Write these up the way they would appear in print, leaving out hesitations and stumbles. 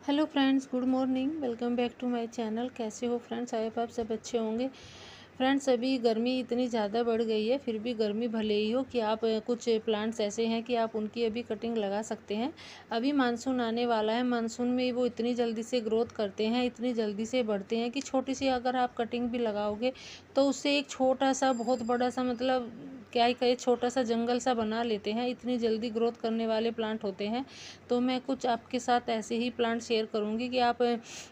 Hello friends, good morning. Welcome back to my channel. कैसे हो friends? I hope आप सब अच्छे होंगे। फ्रेंड्स, अभी गर्मी इतनी ज़्यादा बढ़ गई है, फिर भी गर्मी भले ही हो कि आप कुछ प्लांट्स ऐसे हैं कि आप उनकी अभी कटिंग लगा सकते हैं। अभी मानसून आने वाला है। मानसून में वो इतनी जल्दी से ग्रोथ करते हैं, इतनी जल्दी से बढ़ते हैं कि छोटी सी अगर आप कटिंग भी लगाओगे तो उससे एक छोटा सा बहुत बड़ा सा, मतलब क्या ही कहे, छोटा सा जंगल सा बना लेते हैं। इतनी जल्दी ग्रोथ करने वाले प्लांट होते हैं। तो मैं कुछ आपके साथ ऐसे ही प्लांट शेयर करूंगी कि आप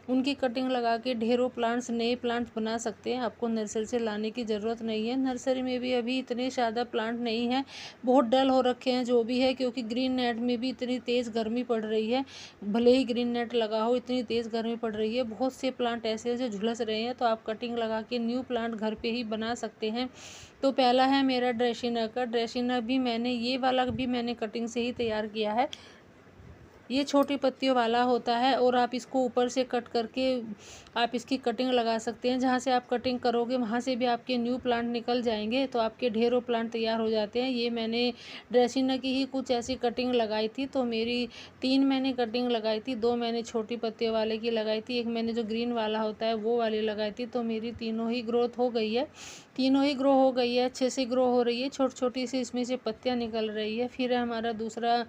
उनकी कटिंग लगा के ढेरों प्लांट्स, नए प्लांट्स बना सकते हैं। आपको नर्सरी से लाने की ज़रूरत नहीं है। नर्सरी में भी अभी इतने ज़्यादा प्लांट नहीं हैं, बहुत डल हो रखे हैं जो भी है, क्योंकि ग्रीन नेट में भी इतनी तेज़ गर्मी पड़ रही है। भले ही ग्रीन नेट लगा हो, इतनी तेज़ गर्मी पड़ रही है। बहुत से प्लांट ऐसे हैं जो झुलस रहे हैं, तो आप कटिंग लगा के न्यू प्लांट घर पे ही बना सकते हैं। तो पहला है मेरा ड्रेसिना का। ड्रेसिना भी मैंने, ये वाला भी मैंने कटिंग से ही तैयार किया है। ये छोटी पत्तियों वाला होता है और आप इसको ऊपर से कट करके आप इसकी कटिंग लगा सकते हैं। जहाँ से आप कटिंग करोगे वहाँ से भी आपके न्यू प्लांट निकल जाएंगे, तो आपके ढेरों प्लांट तैयार हो जाते हैं। ये मैंने ड्रेसिना की ही कुछ ऐसी कटिंग लगाई थी। तो मेरी 3 मैंने कटिंग लगाई थी। 2 मैंने छोटी पत्तियों वाले की लगाई थी, एक मैंने जो ग्रीन वाला होता है वो वाली लगाई थी। तो मेरी तीनों ही ग्रोथ हो गई है, तीनों ही ग्रो हो गई है, अच्छे से ग्रो हो रही है। छोटी छोटी सी इसमें से पत्तियाँ निकल रही है। फिर है हमारा दूसरा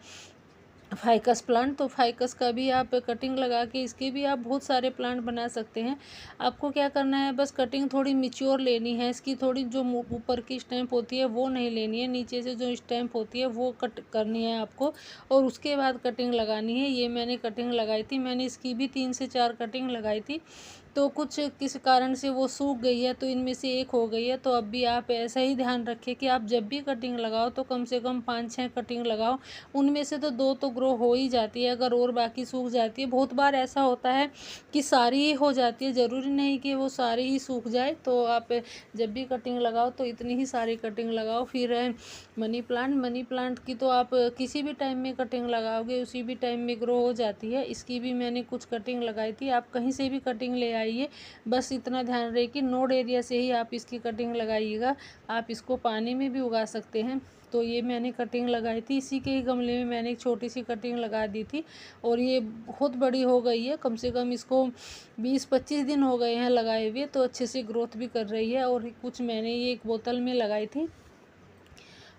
फाइकस प्लांट। तो फाइकस का भी आप कटिंग लगा के इसके भी आप बहुत सारे प्लांट बना सकते हैं। आपको क्या करना है, बस कटिंग थोड़ी मिच्योर लेनी है। इसकी थोड़ी जो ऊपर की स्टैम्प होती है वो नहीं लेनी है, नीचे से जो स्टैम्प होती है वो कट करनी है आपको, और उसके बाद कटिंग लगानी है। ये मैंने कटिंग लगाई थी, मैंने इसकी भी 3 से 4 कटिंग लगाई थी। तो कुछ किस कारण से वो सूख गई है, तो इनमें से एक हो गई है। तो अब भी आप ऐसा ही ध्यान रखें कि आप जब भी कटिंग लगाओ तो कम से कम 5-6 कटिंग लगाओ। उनमें से तो 2 तो ग्रो हो ही जाती है, अगर और बाकी सूख जाती है। बहुत बार ऐसा होता है कि सारी ही हो जाती है, ज़रूरी नहीं कि वो सारी ही सूख जाए। तो आप जब भी कटिंग लगाओ तो इतनी ही सारी कटिंग लगाओ। फिर है मनी प्लांट। मनी प्लांट की तो आप किसी भी टाइम में कटिंग लगाओगे उसी भी टाइम में ग्रो हो जाती है। इसकी भी मैंने कुछ कटिंग लगाई थी। आप कहीं से भी कटिंग ले आइए, बस इतना ध्यान रहे कि नोड एरिया से ही आप इसकी कटिंग लगाइएगा। आप इसको पानी में भी उगा सकते हैं। तो ये मैंने कटिंग लगाई थी, इसी के ही गमले में मैंने एक छोटी सी कटिंग लगा दी थी, और ये बहुत बड़ी हो गई है। कम से कम इसको 20-25 दिन हो गए हैं लगाए हुए, तो अच्छे से ग्रोथ भी कर रही है। और कुछ मैंने ये एक बोतल में लगाई थी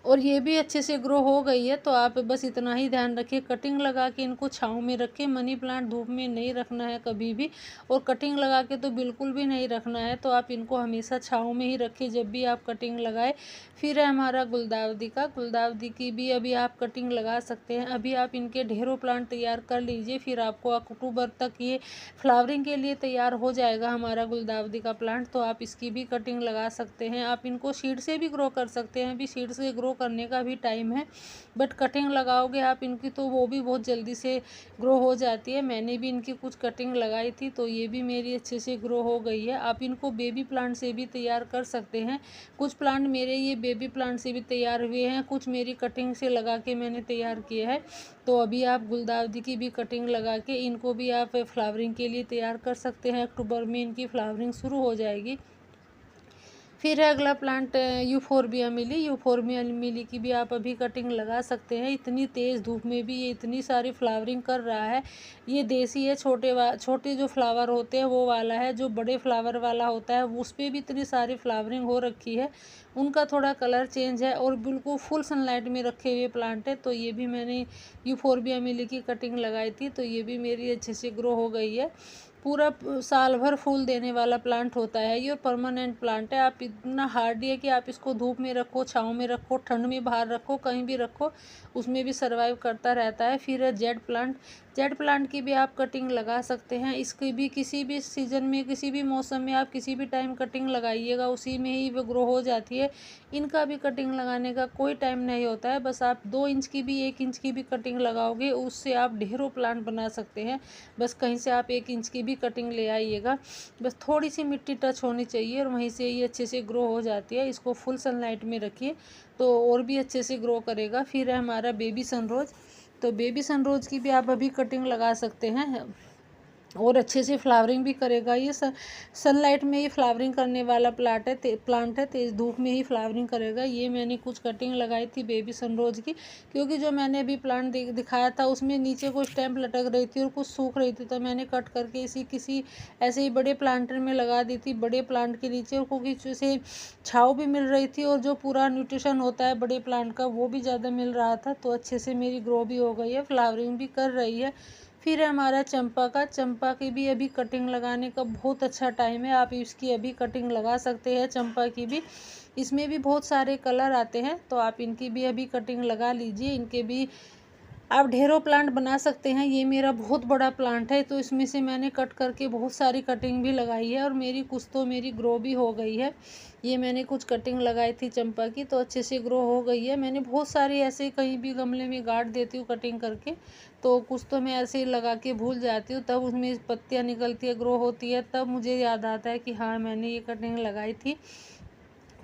और ये भी अच्छे से ग्रो हो गई है। तो आप बस इतना ही ध्यान रखिए, कटिंग लगा के इनको छाँव में रखें। मनी प्लांट धूप में नहीं रखना है कभी भी, और कटिंग लगा के तो बिल्कुल भी नहीं रखना है। तो आप इनको हमेशा छाँव में ही रखिए जब भी आप कटिंग लगाए। फिर है हमारा गुलदाउदी का। गुलदाउदी की भी अभी आप कटिंग लगा सकते हैं। अभी आप इनके ढेरों प्लांट तैयार कर लीजिए, फिर आपको अक्टूबर तक ये फ्लावरिंग के लिए तैयार हो जाएगा हमारा गुलदाउदी का प्लांट। तो आप इसकी भी कटिंग लगा सकते हैं। आप इनको सीड से भी ग्रो कर सकते हैं, अभी सीड से ग्रो करने का भी टाइम है, बट कटिंग लगाओगे आप इनकी तो वो भी बहुत जल्दी से ग्रो हो जाती है। मैंने भी इनकी कुछ कटिंग लगाई थी, तो ये भी मेरी अच्छे से ग्रो हो गई है। आप इनको बेबी प्लांट से भी तैयार कर सकते हैं। कुछ प्लांट मेरे ये बेबी प्लांट से भी तैयार हुए हैं, कुछ मेरी कटिंग से लगा के मैंने तैयार किए हैं। तो अभी आप गुलदाउदी की भी कटिंग लगा के इनको भी आप फ्लावरिंग के लिए तैयार कर सकते हैं। अक्टूबर में इनकी फ्लावरिंग शुरू हो जाएगी। फिर है अगला प्लांट यूफोरबिया मिली। यूफोरबिया मिली की भी आप अभी कटिंग लगा सकते हैं। इतनी तेज़ धूप में भी ये इतनी सारी फ्लावरिंग कर रहा है। ये देसी है, छोटे जो फ्लावर होते हैं वो वाला है। जो बड़े फ्लावर वाला होता है उस पर भी इतनी सारी फ्लावरिंग हो रखी है। उनका थोड़ा कलर चेंज है और बिल्कुल फुल सनलाइट में रखे हुए प्लांट है। तो ये भी मैंने यूफोरबिया मिली की कटिंग लगाई थी, तो ये भी मेरी अच्छे से ग्रो हो गई है। पूरा साल भर फूल देने वाला प्लांट होता है ये, और परमानेंट प्लांट है। आप इतना हार्डी है कि आप इसको धूप में रखो, छाँव में रखो, ठंड में बाहर रखो, कहीं भी रखो, उसमें भी सर्वाइव करता रहता है। फिर है जेड प्लांट। जेड प्लांट की भी आप कटिंग लगा सकते हैं। इसकी भी किसी भी सीज़न में, किसी भी मौसम में आप किसी भी टाइम कटिंग लगाइएगा, उसी में ही वो ग्रो हो जाती है। इनका भी कटिंग लगाने का कोई टाइम नहीं होता है, बस आप 2 इंच की भी 1 इंच की भी कटिंग लगाओगे उससे आप ढेरों प्लांट बना सकते हैं। बस कहीं से आप 1 इंच की भी कटिंग ले आइएगा, बस थोड़ी सी मिट्टी टच होनी चाहिए और वहीं से ये अच्छे से ग्रो हो जाती है। इसको फुल सनलाइट में रखिए तो और भी अच्छे से ग्रो करेगा। फिर है हमारा बेबी सनरोज। तो बेबी सनरोज की भी आप अभी कटिंग लगा सकते हैं। और अच्छे से फ्लावरिंग भी करेगा। ये सनलाइट में ही फ्लावरिंग करने वाला प्लांट है, तेज़ धूप में ही फ्लावरिंग करेगा। ये मैंने कुछ कटिंग लगाई थी बेबी सनरोज की, क्योंकि जो मैंने अभी प्लांट दिखाया था उसमें नीचे कुछ स्टेम्प लटक रही थी और कुछ सूख रही थी, तो मैंने कट करके इसी किसी ऐसे ही बड़े प्लांटर में लगा दी थी, बड़े प्लांट के नीचे, और क्योंकि से छाँव भी मिल रही थी और जो पूरा न्यूट्रिशन होता है बड़े प्लांट का वो भी ज़्यादा मिल रहा था, तो अच्छे से मेरी ग्रो भी हो गई है, फ्लावरिंग भी कर रही है। फिर है हमारा चंपा की भी अभी कटिंग लगाने का बहुत अच्छा टाइम है, आप इसकी अभी कटिंग लगा सकते हैं चंपा की भी। इसमें भी बहुत सारे कलर आते हैं, तो आप इनकी भी अभी कटिंग लगा लीजिए। इनके भी आप ढेरों प्लांट बना सकते हैं। ये मेरा बहुत बड़ा प्लांट है, तो इसमें से मैंने कट करके बहुत सारी कटिंग भी लगाई है और मेरी ग्रो भी हो गई है। ये मैंने कुछ कटिंग लगाई थी चंपा की, तो अच्छे से ग्रो हो गई है। मैंने बहुत सारी ऐसे कहीं भी गमले में गाड़ देती हूँ कटिंग करके, तो कुछ तो मैं ऐसे ही लगा के भूल जाती हूँ, तब उसमें पत्तियाँ निकलती है, ग्रो होती है, तब मुझे याद आता है कि हाँ मैंने ये कटिंग लगाई थी।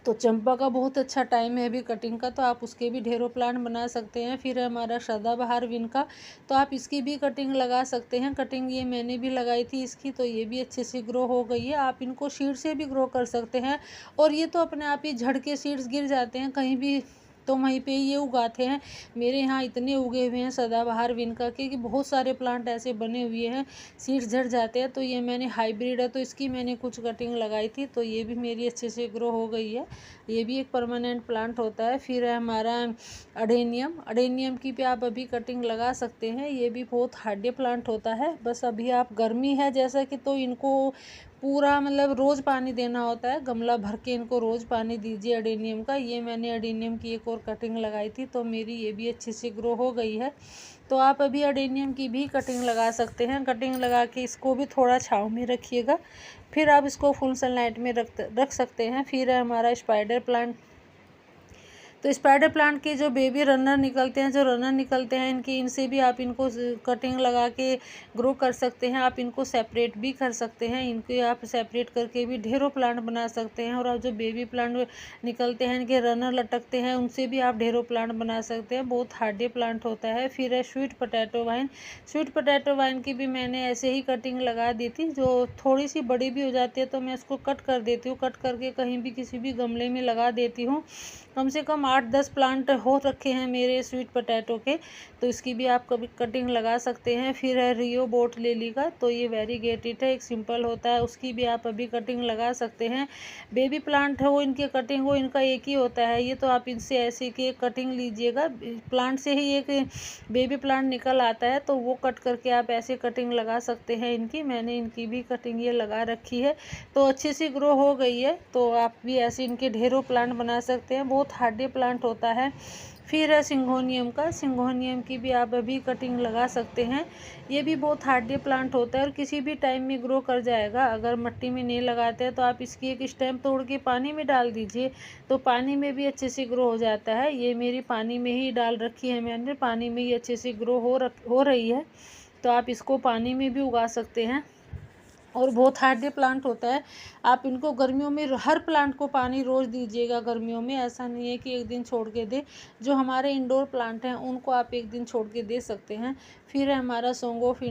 तो चंपा का बहुत अच्छा टाइम है अभी कटिंग का, तो आप उसके भी ढेरों प्लांट बना सकते हैं। फिर हमारा सदाबहार विन का, तो आप इसकी भी कटिंग लगा सकते हैं। कटिंग ये मैंने भी लगाई थी इसकी, तो ये भी अच्छे से ग्रो हो गई है। आप इनको सीड से भी ग्रो कर सकते हैं, और ये तो अपने आप ही झड़ के सीड्स गिर जाते हैं कहीं भी, तो वहीं पे ये उगाते हैं। मेरे यहाँ इतने उगे हुए हैं सदाबहार विनका के कि बहुत सारे प्लांट ऐसे बने हुए हैं, सीड्स झड़ जाते हैं। तो ये मैंने हाइब्रिड है, तो इसकी मैंने कुछ कटिंग लगाई थी, तो ये भी मेरी अच्छे से ग्रो हो गई है। ये भी एक परमानेंट प्लांट होता है। फिर है हमारा अडेनियम की भी आप अभी कटिंग लगा सकते हैं। ये भी बहुत हार्डी प्लांट होता है, बस अभी आप गर्मी है जैसा कि, तो इनको पूरा मतलब रोज़ पानी देना होता है, गमला भर के इनको रोज़ पानी दीजिए अडेनियम का। ये मैंने अडेनियम की एक और कटिंग लगाई थी, तो मेरी ये भी अच्छे से ग्रो हो गई है। तो आप अभी अडेनियम की भी कटिंग लगा सकते हैं। कटिंग लगा के इसको भी थोड़ा छाँव में रखिएगा, फिर आप इसको फुल सनलाइट में रख सकते हैं। फिर है हमारा स्पाइडर प्लांट, तो स्पाइडर प्लांट के जो बेबी रनर निकलते हैं इनसे भी आप इनको कटिंग लगा के ग्रो कर सकते हैं। आप इनको सेपरेट भी कर सकते हैं, इनके आप सेपरेट करके भी ढेरों प्लांट बना सकते हैं। और आप जो बेबी प्लांट निकलते हैं, इनके रनर लटकते हैं, उनसे भी आप ढेरों प्लांट बना सकते हैं। बहुत हार्डी प्लांट होता है। फिर है स्वीट पोटैटो वाइन की भी मैंने ऐसे ही कटिंग लगा दी थी। जो थोड़ी सी बड़ी भी हो जाती है तो मैं उसको कट कर देती हूँ, कट करके कहीं भी किसी भी गमले में लगा देती हूँ। कम से कम 8-10 प्लांट हो रखे हैं मेरे स्वीट पोटैटो के, तो इसकी भी आप कभी कटिंग लगा सकते हैं। फिर है रियो बोट लिली का, तो ये वेरीगेटेड है, एक सिंपल होता है, उसकी भी आप अभी कटिंग लगा सकते हैं। बेबी प्लांट हो इनके कटिंग हो, इनका एक ही होता है ये, तो आप इनसे ऐसे के कटिंग लीजिएगा। प्लांट से ही एक बेबी प्लांट निकल आता है, तो वो कट करके आप ऐसे कटिंग लगा सकते हैं इनकी। मैंने इनकी भी कटिंग ये लगा रखी है, तो अच्छे से ग्रो हो गई है। तो आप भी ऐसे इनके ढेरों प्लांट बना सकते हैं, बहुत हार्डी प्लांट होता है। फिर है सिंगोनियम की भी आप अभी कटिंग लगा सकते हैं। ये भी बहुत हार्डी प्लांट होता है और किसी भी टाइम में ग्रो कर जाएगा। अगर मिट्टी में नहीं लगाते हैं तो आप इसकी एक स्टेम तोड़ के पानी में डाल दीजिए, तो पानी में भी अच्छे से ग्रो हो जाता है। ये मेरी पानी में ही डाल रखी है मैंने, पानी में ही अच्छे से ग्रो हो रही है, तो आप इसको पानी में भी उगा सकते हैं। और बहुत हार्डी प्लांट होता है, आप इनको गर्मियों में हर प्लांट को पानी रोज़ दीजिएगा। गर्मियों में ऐसा नहीं है कि एक दिन छोड़ के दे, जो हमारे इंडोर प्लांट हैं उनको आप एक दिन छोड़ के दे सकते हैं। फिर है हमारा सॉन्ग ऑफ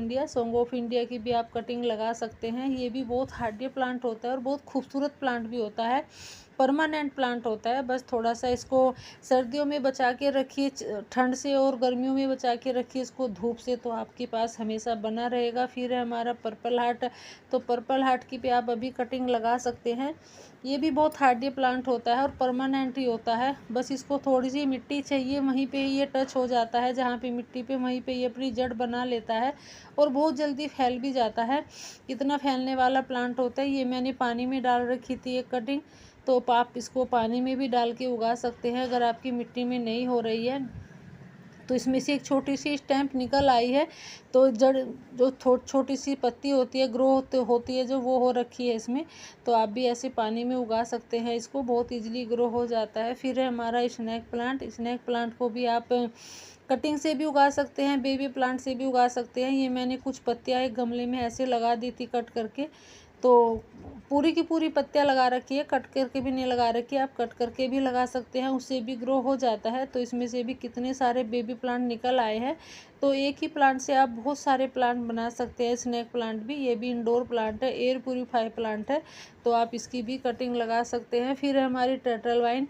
इंडिया की भी आप कटिंग लगा सकते हैं। ये भी बहुत हार्डी प्लांट होता है और बहुत खूबसूरत प्लांट भी होता है, परमानेंट प्लांट होता है। बस थोड़ा सा इसको सर्दियों में बचा के रखिए ठंड से, और गर्मियों में बचा के रखिए इसको धूप से, तो आपके पास हमेशा बना रहेगा। फिर है हमारा पर्पल हार्ट, तो पर्पल हार्ट की भी आप अभी कटिंग लगा सकते हैं। ये भी बहुत हार्डी प्लांट होता है और परमानेंट ही होता है, बस इसको थोड़ी सी मिट्टी चाहिए, वहीं पे ये टच हो जाता है, जहाँ पे मिट्टी पे वहीं पे ये अपनी जड़ बना लेता है और बहुत जल्दी फैल भी जाता है। इतना फैलने वाला प्लांट होता है। ये मैंने पानी में डाल रखी थी एक कटिंग, तो आप इसको पानी में भी डाल के उगा सकते हैं अगर आपकी मिट्टी में नहीं हो रही है। तो इसमें से एक छोटी सी स्टैम्प निकल आई है, तो जड़ जो छोटी सी पत्ती होती है ग्रो होती है जो, वो हो रखी है इसमें, तो आप भी ऐसे पानी में उगा सकते हैं इसको, बहुत इजीली ग्रो हो जाता है। फिर है हमारा स्नेक प्लांट को भी आप कटिंग से भी उगा सकते हैं, बेबी प्लांट से भी उगा सकते हैं। ये मैंने कुछ पत्तियाँ एक गमले में ऐसे लगा दी थी कट करके, तो पूरी की पूरी पत्तियाँ लगा रखी है, कट करके भी नहीं लगा रखी है, आप कट करके भी लगा सकते हैं, उससे भी ग्रो हो जाता है। तो इसमें से भी कितने सारे बेबी प्लांट निकल आए हैं। तो एक ही प्लांट से आप बहुत सारे प्लांट बना सकते हैं। स्नेक प्लांट भी, ये भी इंडोर प्लांट है, एयर प्यूरीफाई प्लांट है, तो आप इसकी भी कटिंग लगा सकते हैं। फिर है हमारी टर्टल वाइन,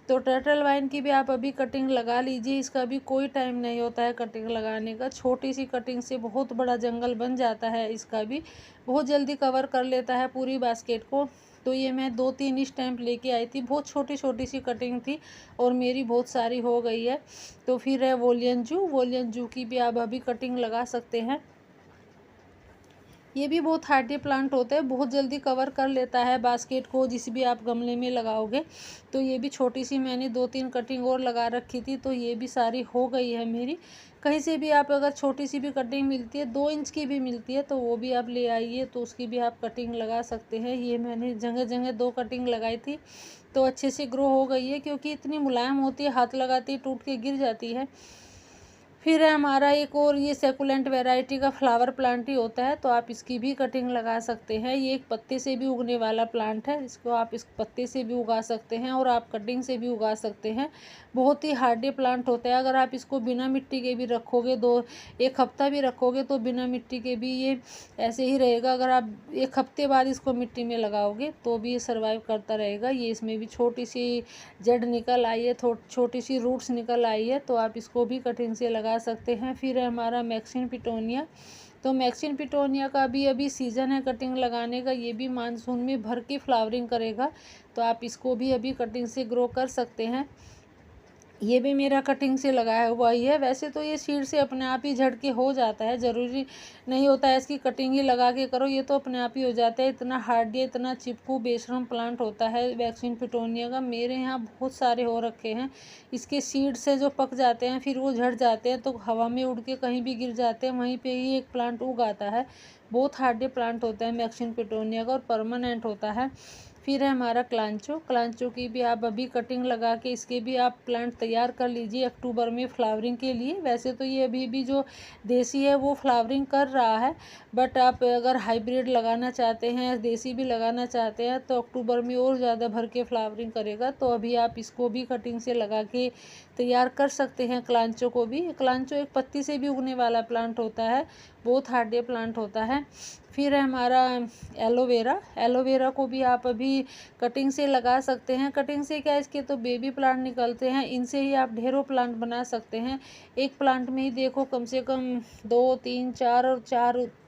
तो टर्टल वाइन की भी आप अभी कटिंग लगा लीजिए। इसका भी कोई टाइम नहीं होता है कटिंग लगाने का, छोटी सी कटिंग से बहुत बड़ा जंगल बन जाता है। इसका भी बहुत जल्दी कवर कर लेता है पूरी बास्केट को। तो ये मैं 2-3 स्टैम्प लेके आई थी, बहुत छोटी छोटी सी कटिंग थी और मेरी बहुत सारी हो गई है। तो फिर है वोलियन जू की भी आप अभी कटिंग लगा सकते हैं। ये भी बहुत हार्डी प्लांट होता है, बहुत जल्दी कवर कर लेता है बास्केट को, जिस भी आप गमले में लगाओगे। तो ये भी छोटी सी मैंने 2-3 कटिंग और लगा रखी थी, तो ये भी सारी हो गई है मेरी। कहीं से भी आप अगर छोटी सी भी कटिंग मिलती है, 2 इंच की भी मिलती है, तो वो भी आप ले आइए, तो उसकी भी आप कटिंग लगा सकते हैं। ये मैंने जगह जगह 2 कटिंग लगाई थी, तो अच्छे से ग्रो हो गई है, क्योंकि इतनी मुलायम होती है, हाथ लगाती ही टूट के गिर जाती है। फिर है हमारा एक और, ये सेकुलेंट वैरायटी का फ्लावर प्लांट ही होता है, तो आप इसकी भी कटिंग लगा सकते हैं। ये एक पत्ते से भी उगने वाला प्लांट है, इसको आप इस पत्ते से भी उगा सकते हैं और आप कटिंग से भी उगा सकते हैं। बहुत ही हार्डी प्लांट होता है। अगर आप इसको बिना मिट्टी के भी रखोगे, 1 हफ्ता भी रखोगे, तो बिना मिट्टी के भी ये ऐसे ही रहेगा। अगर आप 1 हफ्ते बाद इसको मिट्टी में लगाओगे तो भी ये सर्वाइव करता रहेगा। ये इसमें भी छोटी सी जड़ निकल आई है, छोटी सी रूट्स निकल आई है, तो आप इसको भी कटिंग से लगा सकते हैं। फिर है हमारा मैक्सिन पिटोनिया, तो मैक्सिन पिटोनिया का भी अभी सीज़न है कटिंग लगाने का। ये भी मानसून में भर के फ्लावरिंग करेगा, तो आप इसको भी अभी कटिंग से ग्रो कर सकते हैं। ये भी मेरा कटिंग से लगाया हुआ ही है। वैसे तो ये सीड से अपने आप ही झड़ के हो जाता है, ज़रूरी नहीं होता है इसकी कटिंग ही लगा के करो, ये तो अपने आप ही हो जाता है। इतना हार्डी, इतना चिपकू बेशरम प्लांट होता है वैक्सीन पिटोनिया का। मेरे यहाँ बहुत सारे हो रखे हैं। इसके सीड से जो पक जाते हैं फिर वो झड़ जाते हैं, तो हवा में उड़ के कहीं भी गिर जाते हैं, वहीं पर ही एक प्लांट उग आता है। बहुत हार्डी प्लांट होता है वैक्सीन पिटोनिया का और परमानेंट होता है। फिर है हमारा क्लांचो की भी आप अभी कटिंग लगा के इसके भी आप प्लांट तैयार कर लीजिए अक्टूबर में फ्लावरिंग के लिए। वैसे तो ये अभी भी जो देसी है वो फ्लावरिंग कर रहा है, बट आप अगर हाइब्रिड लगाना चाहते हैं, देसी भी लगाना चाहते हैं, तो अक्टूबर में और ज़्यादा भर के फ्लावरिंग करेगा। तो अभी आप इसको भी कटिंग से लगा के तैयार कर सकते हैं क्लांचो को भी। क्लांचो एक पत्ती से भी उगने वाला प्लांट होता है, बहुत हार्डी प्लांट होता है। फिर है हमारा एलोवेरा को भी आप अभी कटिंग से लगा सकते हैं। कटिंग से क्या, इसके तो बेबी प्लांट निकलते हैं, इनसे ही आप ढेरों प्लांट बना सकते हैं। एक प्लांट में ही देखो कम से कम 2, 3, 4 और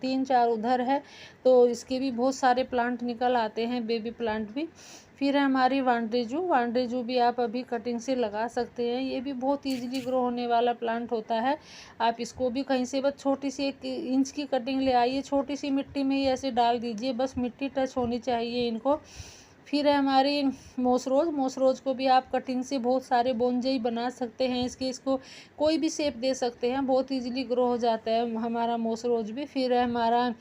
3-4 उधर है, तो इसके भी बहुत सारे प्लांट निकल आते हैं, बेबी प्लांट भी। फिर है हमारी वांड्रेजू भी आप अभी कटिंग से लगा सकते हैं। ये भी बहुत ईजिली ग्रो होने वाला प्लांट होता है। आप इसको भी कहीं से बस छोटी सी 1 इंच की कटिंग ले आइए, छोटी सी मिट्टी में ही ऐसे डाल दीजिए, बस मिट्टी टच होनी चाहिए इनको। फिर है हमारी मोसरोज को भी आप कटिंग से बहुत सारे बोनजाई बना सकते हैं। इसको कोई भी शेप दे सकते हैं, बहुत ईजिली ग्रो हो जाता है हमारा मोसरोज भी। फिर है हमारा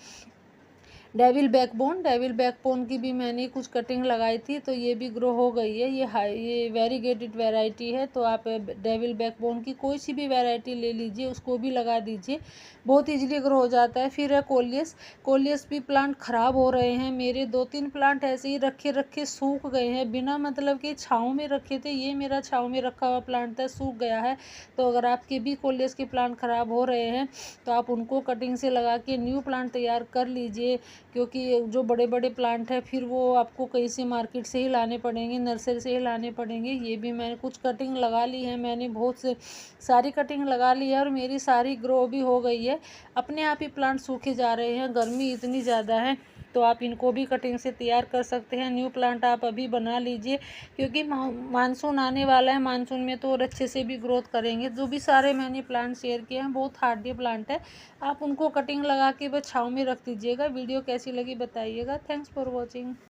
डेविल बैकबोन की भी मैंने कुछ कटिंग लगाई थी, तो ये भी ग्रो हो गई है। ये वेरीगेटेड वैरायटी है, तो आप डेविल बैकबोन की कोई सी भी वैरायटी ले लीजिए, उसको भी लगा दीजिए, बहुत इजीली ग्रो हो जाता है। फिर है कोलियस भी प्लांट ख़राब हो रहे हैं। मेरे 2-3 प्लांट ऐसे ही रखे सूख गए हैं, बिना मतलब कि छाँव में रखे थे। ये मेरा छाँव में रखा हुआ प्लांट था, सूख गया है। तो अगर आपके भी कोलियस के प्लांट ख़राब हो रहे हैं, तो आप उनको कटिंग से लगा के न्यू प्लांट तैयार कर लीजिए, क्योंकि जो बड़े बड़े प्लांट हैं फिर वो आपको कहीं से मार्केट से ही लाने पड़ेंगे, नर्सरी से ही लाने पड़ेंगे। ये भी मैंने कुछ कटिंग लगा ली है, मैंने बहुत से सारी कटिंग लगा ली है और मेरी सारी ग्रो भी हो गई है। अपने आप ही प्लांट सूखे जा रहे हैं, गर्मी इतनी ज़्यादा है, तो आप इनको भी कटिंग से तैयार कर सकते हैं। न्यू प्लांट आप अभी बना लीजिए, क्योंकि मानसून आने वाला है, मानसून में तो और अच्छे से भी ग्रोथ करेंगे। जो भी सारे मैंने प्लांट शेयर किए हैं बहुत हार्डी प्लांट है, आप उनको कटिंग लगा के बस छाँव में रख दीजिएगा। वीडियो कैसी लगी बताइएगा। Thanks for watching.